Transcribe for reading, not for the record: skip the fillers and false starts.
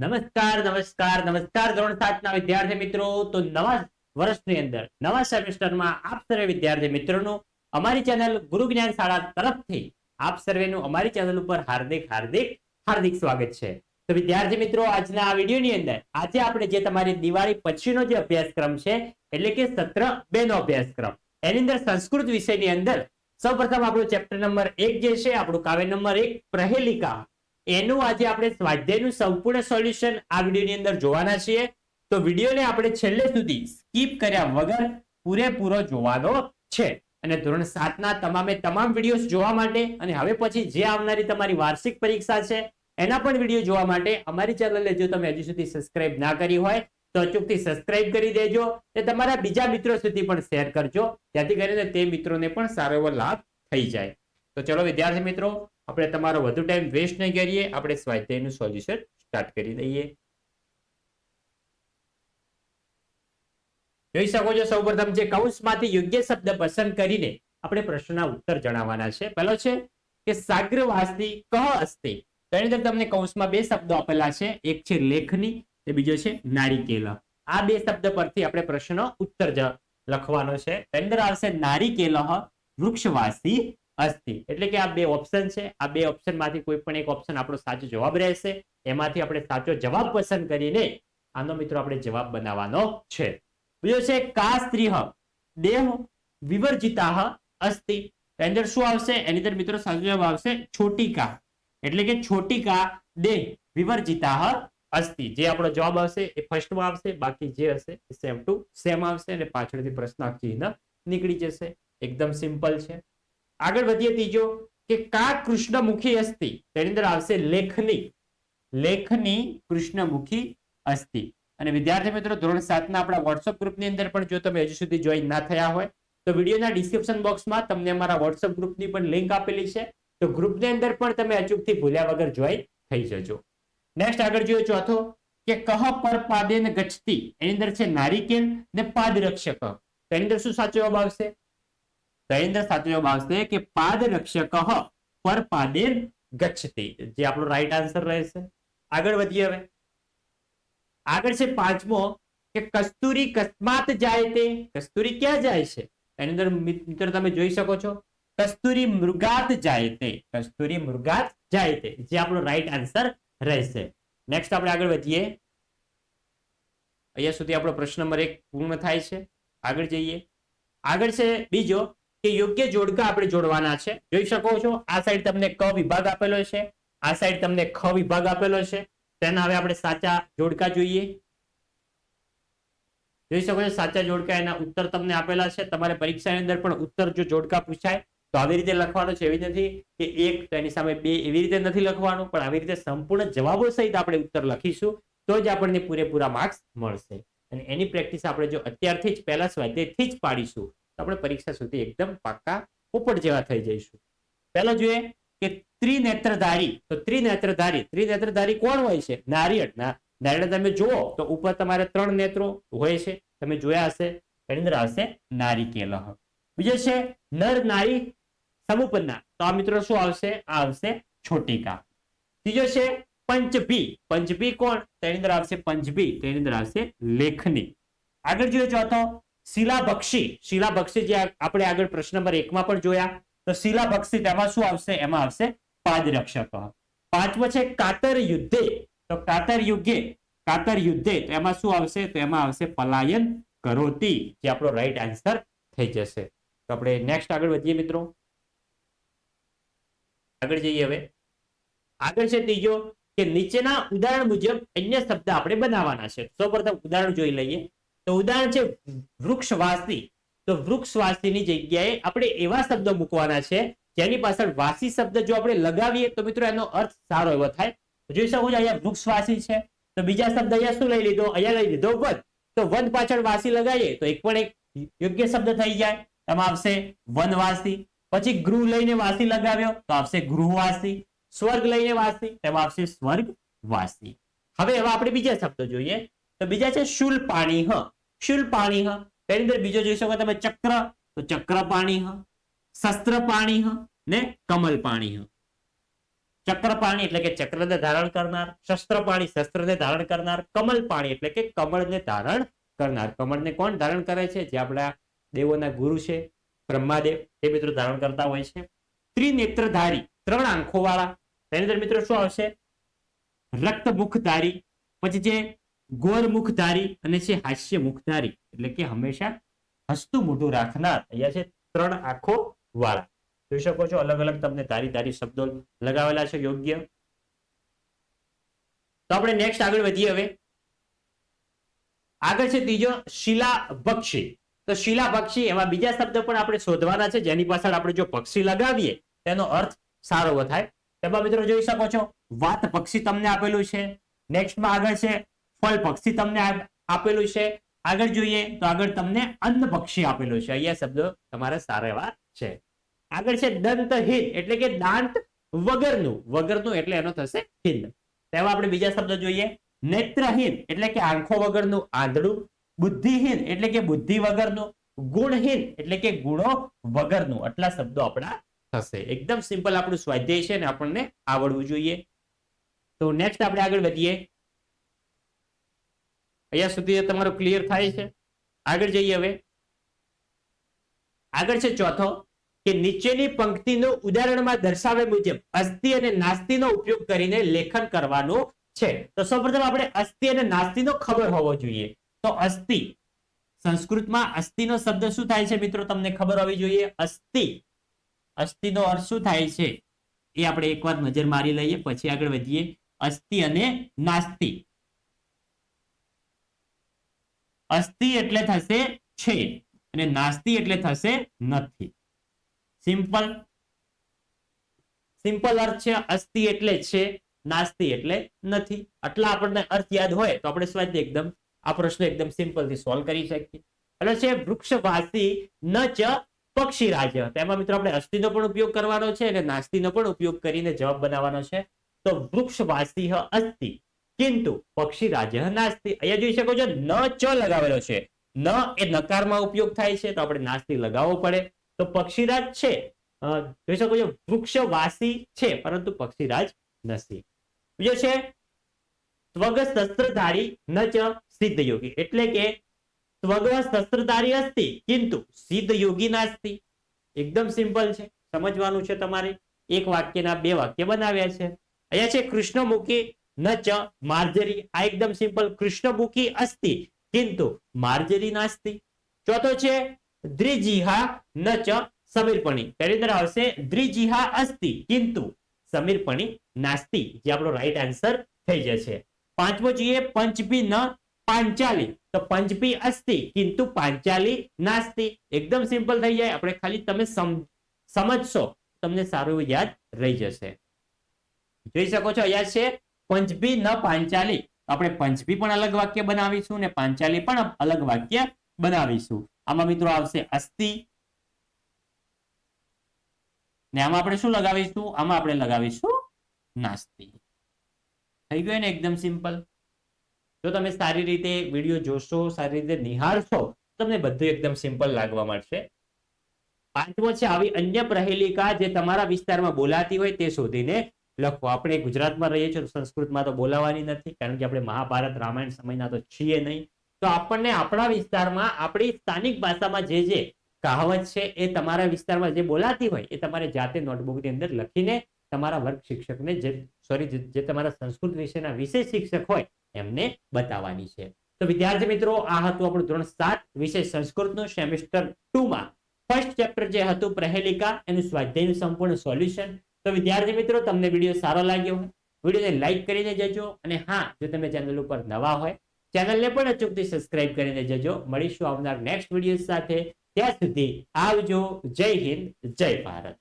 નમસ્કાર નમસ્કાર નમસ્કાર ધોરણ 7 ના વિદ્યાર્થી મિત્રો. તો નવા વર્ષની અંદર નવા સેમેસ્ટરમાં આપ સર્વે વિદ્યાર્થી મિત્રોનું અમારી ચેનલ ગુરુ જ્ઞાન શાળા તરફથી આપ સર્વેનું અમારી ચેનલ ઉપર હાર્દિક હાર્દિક હાર્દિક સ્વાગત છે. તો વિદ્યાર્થી મિત્રો, આજના આ વિડીયોની અંદર આજે આપણે જે તમારી દિવાળી પછીનો જે અભ્યાસક્રમ છે એટલે કે સત્ર 2 નો અભ્યાસક્રમ, એની અંદર સંસ્કૃત વિષયની અંદર સૌપ્રથમ આપણું ચેપ્ટર નંબર 1 જે છે, આપણું કાવ્ય નંબર 1 પ્રહેલિકા, એનું આજે આપણે સ્વાધ્યાયનું સંપૂર્ણ સોલ્યુશન આ વિડીયોની અંદર જોવાના છીએ. તો વિડીયોને આપણે છેલ્લે સુધી સ્કીપ કર્યા વગર પૂરેપૂરો જોવાનો છે. અને ધોરણ 7 ના તમામ વિડીયોઝ જોવા માટે અને હવે પછી જે આવનારી તમારી વાર્ષિક પરીક્ષા છે એના પણ વિડીયો જોવા માટે અમારી ચેનલને જો તમે હજુ સુધી સબસ્ક્રાઇબ ના કરી હોય તો અચૂકથી સબસ્ક્રાઇબ કરી દેજો અને તમારા બીજા મિત્રો સુધી પણ શેર કરજો, જેથી કરીને તે મિત્રોને પણ સારો એવો લાભ થઈ જાય. તો ચલો વિદ્યાર્થી મિત્રો, આપણે તમારો વધુ ટાઈમ વેસ્ટ નહીં કરીએ, આપણે સ્વાધ્યાયનું સોલ્યુશન સ્ટાર્ટ કરી દઈએ. જોઈ શકો છો સૌપ્રથમ જે કૌંસમાંથી યોગ્ય શબ્દ પસંદ કરીને આપણે પ્રશ્નના ઉત્તર જણાવવાના છે. પહેલો છે કે સાગ્રવાસી કહ અસ્તિ. તો એની અંદર તમને કૌંસમાં બે શબ્દો આપેલા છે, એક છે લેખની અને બીજો છે નારિકેલ. આ બે શબ્દ પરથી આપણે પ્રશ્નનો ઉત્તર લખવાનો છે. એની અંદર આવશે નારિકેલ વૃક્ષવાસી અસ્તિ. એટલે કે આ બે ઓપ્શન છે, આ બે ઓપ્શન માંથી કોઈ પણ એક ઓપ્શન આપણો સાચો જવાબ રહેશે. એમાંથી આપણે સાચો જવાબ પસંદ કરીને આનો મિત્રો આપણે જવાબ બનાવવાનો છે. બીજો છે કા સ્ત્રી દેહ વિવર્જિતા અસ્તિ. એની અંદર શું આવશે? એની અંદર મિત્રો સાચો જવાબ આવશે છોટિકા. એટલે કે છોટિકા દેહ વિવર્જિતા અસ્તિ. જે આપણો જવાબ આવશે એ ફર્સ્ટમાં આવશે, બાકી જે હશે એ સેમ ટુ સેમ આવશે અને પાછળથી પ્રશ્નાર્થ ચિહ્ન નીકળી જશે. એકદમ સિમ્પલ છે. આગળ વધીએ. ત્રીજો કે કા કૃષ્ણમુખી અસ્તિ. તેની અંદર આવશે લેખની. લેખની કૃષ્ણમુખી અસ્તિ. અને વિદ્યાર્થી મિત્રો, ધોરણ 7 ના આપણા વોટ્સઅપ ગ્રુપની અંદર પણ જો તમે હજુ સુધી જોઈન ના થયા હોય તો વિડીયોના ડિસ્ક્રિપ્શન બોક્સમાં તમને અમારા વોટ્સઅપ ગ્રુપની પણ લિંક આપેલી છે. તો ગ્રુપની અંદર પણ તમે અચૂકથી ભૂલ્યા વગર જોઈન થઈ જજો. નેક્સ્ટ આગળ જોઈએ ચોથો કે કહ પર પાદેન ગચ્છતિ. એની અંદર છે નારિકેલ ને પાદરક્ષક. તેની અંદર શું સાચો જવાબ આવશે? તો એની અંદર સાચો જવાબ આવશે કે પાદરક્ષક પર પાદેન ગચ્છતિ, જે આપણો રાઈટ આન્સર રહેશે. આગળ વધીએ. હવે આગળ છે પાંચમો કે કસ્તુરી કસ્માત જાય તે. કસ્તુરી ક્યાં જાય છે? એની અંદર મિત્રો તમે જોઈ શકો છો કસ્તુરી મૃગાત જાય તે. કસ્તુરી મૃગાત જાય તે, જે આપણો રાઈટ આન્સર રહેશે. નેક્સ્ટ આપણે આગળ વધીએ. અહીંયા સુધી આપણો પ્રશ્ન નંબર 1 પૂર્ણ થાય છે. આગળ જઈએ. આગળ છે બીજો કે યોગ્ય જોડકા આપણે જોડવાના છે. જોઈ શકો છો આ સાઈડ તમને ક વિભાગ આપેલો છે, આ સાઈડ તમને ખ વિભાગ આપેલો છે. તેના હવે આપણે સાચા જોડકા જોઈએ. જોઈ શકો છો સાચા જોડકા, એના ઉત્તર તમને આપેલા છે. તમારે પરીક્ષાની અંદર પણ ઉત્તર જો જોડકા પૂછાય તો આવી રીતે લખવાનો છે. એવી નથી કે 1 તો એની સામે 2, એવી રીતે નથી લખવાનું, પણ આવી રીતે સંપૂર્ણ જવાબો સહિત આપણે ઉત્તર લખીશું તો જ આપણને પૂરેપૂરા માર્ક્સ મળશે. અને એની પ્રેક્ટિસ આપણે જો અત્યારથી જ પહેલા સ્વાધ્યાયથી જ પાડીશું તો આપણે પરીક્ષા સુધી એકદમ પાક્કા પોપટ જેવા થઈ જઈશું. પહેલો જોઈએ કે ત્રિનેત્રધારી. તો ત્રિનેત્રધારી કોણ હોય છે? નારિયેળ. નારિયેળ તમે જુઓ તો ઉપર તમારે 3 નેત્રો હોય છે, તમે જોયા હશે. એની અંદર આવશે નારિકેલ. બીજો છે નર નારી સમુપન્ના. તો આ મિત્રો શું આવશે? આ આવશે છોટિકા. ત્રીજો છે પંચભી. પંચભી કોણ? તેની અંદર આવશે પંચભી, તેની અંદર આવશે લેખની. આગળ જોઈએ ચોથો શિલાભક્ષી. શિલાભક્ષી જે આપણે આગળ પ્રશ્ન નંબર 1 માં પણ જોયા. તો શિલાભક્ષી તેમાં શું આવશે? એમાં આવશે પાદરક્ષક. પાંચમો છે કાતર યુદ્ધે. તો કાતર યુદ્ધે તો એમાં શું આવશે? તો એમાં આવશે પલાયન કરોતિ, જે આપણો રાઈટ આન્સર થઈ જશે. તો આપણે નેક્સ્ટ આગળ વધીએ મિત્રો. આગળ જઈએ. હવે આગળ છે ત્રીજો કે નીચેના ઉદાહરણ મુજબ અન્ય શબ્દ આપણે બનાવવાના છે. સૌપ્રથમ ઉદાહરણ જોઈ લઈએ. તો ઉદાહરણ છે વૃક્ષવાસી. તો વૃક્ષવાસીની જગ્યાએ આપણે એવા શબ્દો મૂકવાના છે જેની પાછળ વાસી શબ્દ જો આપણે લગાવીએ તો મિત્રો એનો અર્થ સારો એવો થાય. જોઈ શકો છો અહીંયા વૃક્ષવાસી છે, તો બીજા શબ્દ અહીંયા શું લઈ લીધો? અહીંયા લઈ લીધો વન. તો વન પાછળ વાસી લગાવીએ તો એક પણ એક યોગ્ય શબ્દ થઈ જાય. એમાં આવશે વનવાસી. પછી ગૃહ લઈને વાસી લગાવ્યો તો આવશે ગૃહવાસી. સ્વર્ગ લઈને વાસી, તેમાં આવશે સ્વર્ગવાસી. હવે એવા આપણે બીજા શબ્દો જોઈએ. તો બીજા છે શૂલપાણી. શૂલપાણી. તેની અંદર બીજો જોઈ શકો તમે ચક્ર, તો ચક્રપાણી. શસ્ત્રપાણી ને કમલપાણી. ચક્રપાણી એટલે કે ચક્રને ધારણ કરનાર, શસ્ત્રપાણી શસ્ત્રને ધારણ કરનાર, કમલપાણી એટલે કે કમળને ધારણ કરનાર. કમળને કોણ ધારણ કરે છે? જે આપણા દેવોના ગુરુ છે બ્રહ્માદેવ, તે મિત્રો ધારણ કરતા હોય છે. ત્રિનેત્રધારી 3 આંખો વાળા, તેની અંદર મિત્રો શું આવશે? રક્તમુખધારી, પછી છે ગોરમુખધારી અને છે હાસ્યમુખધારી એટલે કે હંમેશા હસતું મોઢું રાખનાર. અહીંયા છે 3 આંખો વાળા. જોઈ શકો છો અલગ અલગ તમને ધારી શબ્દો લગાવેલા છે યોગ્ય. તો આપણે નેક્સ્ટ આગળ વધીએ. હવે આગળ છે ત્રીજો શિલાભક્ષી. તો શિલાભક્ષી એમાં બીજા શબ્દ પણ આપણે શોધવાના છે જેની પાછળ આપણે જો પક્ષી લગાવીએ તેનો અર્થ સારો થાય. તેમાં મિત્રો જોઈ શકો છો વાત પક્ષી તમને આપેલું છે. નેક્સ્ટમાં આગળ છે ફળ પક્ષી તમને આપેલું છે. આગળ જોઈએ તો આગળ તમને અન્ન પક્ષી આપેલું છે. અહીંયા શબ્દો તમારે સારા એવા છે. આગળ છે દંતહીન એટલે કે દાંત વગરનું એટલે એનો થશે હીન. તેમાં આપણે બીજા શબ્દ જોઈએ. નેત્રહીન એટલે કે આંખો વગરનું આંધળું, બુદ્ધિહીન એટલે કે બુદ્ધિ વગરનું, ગુણહીન એટલે કે ગુણો વગરનું. આટલા શબ્દો આપણા થશે. એકદમ સિમ્પલ આપણું સ્વાધ્યાય છે ને આપણને આવડવું જોઈએ. તો નેક્સ્ટ આપણે આગળ વધીએ. અહીંયા સુધી તમારું ક્લિયર થાય છે? આગળ જઈએ. હવે આગળ છે ચોથો કે નીચેની પંક્તિનો ઉદાહરણમાં દર્શાવ્યા મુજબ અસ્તિ અને નાસ્તિનો ઉપયોગ કરીને લેખન કરવાનું છે. તો સૌપ્રથમ આપણે અસ્તિ અને નાસ્તિનો ખબર હોવો જોઈએ. તો અસ્તિ સંસ્કૃતમાં અસ્તિનો શબ્દ શું થાય છે મિત્રો? તમને ખબર હોવી જોઈએ. અસ્તિનો અર્થ શું થાય છે એ આપણે એકવાર નજર મારી લઈએ પછી આગળ વધીએ. અસ્તિ અને નાસ્તિ. અસ્તિ એટલે થશે છે અને નાસ્તિ એટલે થશે નથી. સિમ્પલ અર્થ છે. અસ્તિ એટલે છે, નાસ્તિ એટલે નથી. આટલા આપણને અર્થ યાદ હોય તો આપણે સ્વાધ્યાય એકદમ આ પ્રશ્ન એકદમ સિમ્પલ થી સોલ્વ કરી શકીએ. એટલે છે વૃક્ષવાસી ન ચ પક્ષીરાજ. તેમાં મિત્રો આપણે અસ્તિનો પણ ઉપયોગ કરવાનો છે અને નાસ્તિનો પણ ઉપયોગ કરીને જવાબ બનાવવાનો છે. તો વૃક્ષવાસી અસ્તિ કિંતુ પક્ષીરાજ નાસ્તિ. અહીંયા જોઈ શકો છો ન ચ લગાવેલો છે. ન એ નકારમાં ઉપયોગ થાય છે તો આપણે નાસ્તિ લગાવવો પડે. તો પક્ષીરાજ છે, જોઈ શકો છો વૃક્ષવાસી છે પરંતુ પક્ષીરાજ નથી. બીજો છે ત્વગ શસ્ત્રધારી ન ચ સિદ્ધ યોગી એટલે કે ત્વગ શસ્ત્રધારી અસ્તિ કિંતુ સિદ્ધ યોગી નાસ્તિ. એકદમ સિમ્પલ છે, સમજવાનું છે તમારે. એક વાક્યના 2 વાક્ય બનાવ્યા છે. અહીંયા છે કૃષ્ણમુખી ન ચ માર્જરી. આ એકદમ સિમ્પલ. કૃષ્ણમુખી અસ્તિ કિંતુ માર્જરી નાસ્તિ. ચોથો છે દ્વિજીહા ન ચ સમીરપણી. તેની અંદર આવશે દ્વિજીહા અસ્તિ કિંતુ સમીરપણી નાસ્તિ, જે આપણો રાઈટ આન્સર થઈ જશે. પાંચમો જોઈએ પંચપી ન પાંચાલી. તો પંચપી અસ્તિ કિંતુ પાંચાલી નાસ્તિ. એકદમ સિમ્પલ થઈ જાય. આપણે ખાલી તમે સમજશો તમને સારું યાદ રહી જશે. જોઈ શકો છો અહીંયા છે પંચપી ન પાંચાલી. આપણે પંચપી પણ અલગ વાક્ય બનાવીશું ને પાંચાલી પણ અલગ વાક્ય બનાવીશું. આમાં મિત્રો આવશે અસ્તિ ને આમાં આપણે શું લગાવીશું? આમાં આપણે લગાવીશું નાસ્તિ. થઈ ગયું ને એકદમ સિમ્પલ. જો તમે સારી રીતે વિડીયો જોશો, સારી રીતે નિહાળશો, તમને બધું એકદમ સિમ્પલ લાગવા મળશે. પાંચમો છે આવી અન્ય પ્રહેલિકા જે તમારા વિસ્તારમાં બોલાતી હોય તે શોધીને લખો. આપણે ગુજરાતમાં રહીએ છીએ, સંસ્કૃતમાં તો બોલાવાની નથી કારણ કે આપણે મહાભારત રામાયણ સમયના તો છીએ નહીં. તો આપણને આપણા વિસ્તારમાં આપણી સ્થાનિક ભાષામાં જે કહાવત છે એ તમારા વિસ્તારમાં જે બોલાતી હોય એ તમારે જાતે નોટબુકની અંદર લખીને તમારા વર્ગ શિક્ષકને જે તમારા સંસ્કૃત વિષયના વિશેષ શિક્ષક હોય એમને બતાવવાની છે. તો વિદ્યાર્થી મિત્રો આ હતું આપણું ધોરણ 7 વિષય સંસ્કૃતનું સેમેસ્ટર 2 માં ફર્સ્ટ ચેપ્ટર જે હતું પ્રહેલિકા એનું સ્વાધ્યાયનું સંપૂર્ણ સોલ્યુશન. તો વિદ્યાર્થી મિત્રો તમને વિડીયો સારો લાગ્યો હોય વિડીયોને લાઈક કરીને જજો અને હા જો તમે ચેનલ ઉપર નવા હોય ચેનલને પણ અચૂકથી સબસ્ક્રાઇબ કરીને જજો. મળીશું આવનાર નેક્સ્ટ વિડીયો સાથે. ત્યાં સુધી આવજો. જય હિન્દ, જય ભારત.